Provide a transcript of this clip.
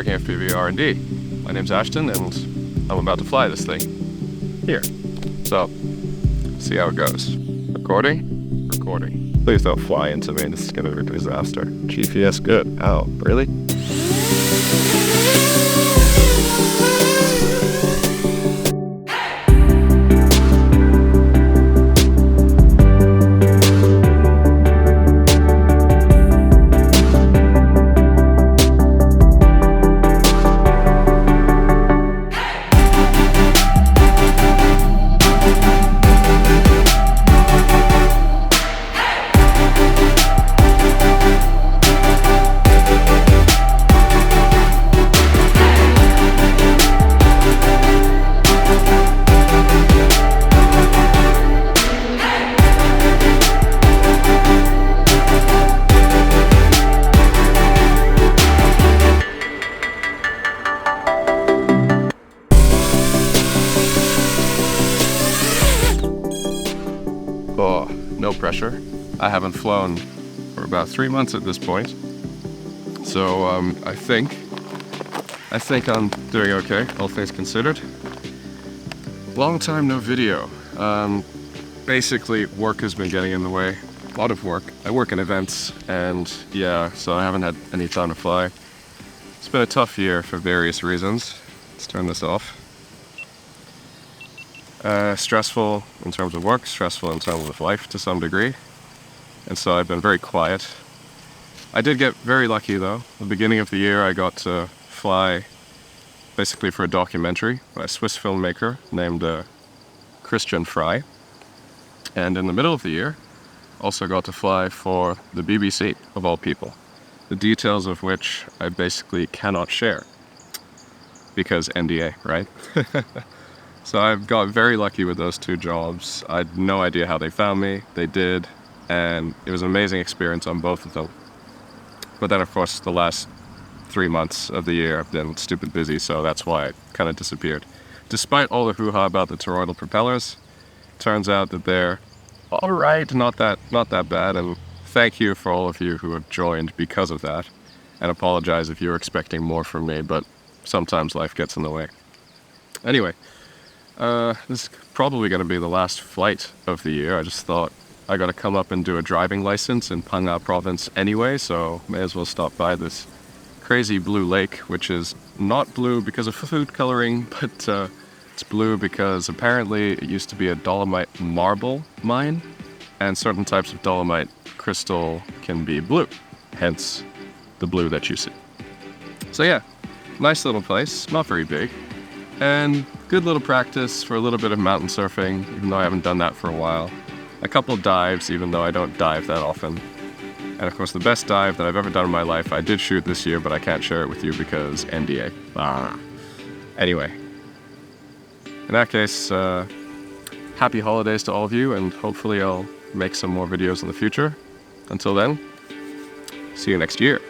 Striking FPV R&D. My name's Ashton, and I'm about to fly this thing. Here. So, see how it goes. Recording? Recording. Please don't fly into me, this is gonna be a disaster. GPS good. Ow, really? Oh, no pressure. I haven't flown for about 3 months at this point. So I think I'm doing okay, all things considered. Long time no video. Basically work has been getting in the way. A lot of work. I work in events and yeah, so I haven't had any time to fly. It's been a tough year for various reasons. Let's turn this off. Stressful in terms of work, stressful in terms of life to some degree. And so I've been very quiet. I did get very lucky though. At the beginning of the year I got to fly basically for a documentary by a Swiss filmmaker named Christian Fry. And in the middle of the year, also got to fly for the BBC, of all people. The details of which I basically cannot share. Because NDA, right? So I've got very lucky with those two jobs. I had no idea how they found me. They did, and it was an amazing experience on both of them. But then, of course, the last 3 months of the year I've been stupid busy, so that's why I kind of disappeared. Despite all the hoo-ha about the toroidal propellers, turns out that they're all right, not that bad. And thank you for all of you who have joined because of that. And apologize if you're expecting more from me, but sometimes life gets in the way. Anyway. This is probably going to be the last flight of the year. I just thought I got to come up and do a driving license in Phang province anyway, so may as well stop by this crazy blue lake, which is not blue because of food coloring, but it's blue because apparently it used to be a Dolomite marble mine, and certain types of Dolomite crystal can be blue, hence the blue that you see. So yeah, nice little place, not very big. And good little practice for a little bit of mountain surfing, even though I haven't done that for a while. A couple dives, even though I don't dive that often. And of course the best dive that I've ever done in my life, I did shoot this year, but I can't share it with you because NDA. Anyway. In that case, happy holidays to all of you, and hopefully I'll make some more videos in the future. Until then, see you next year.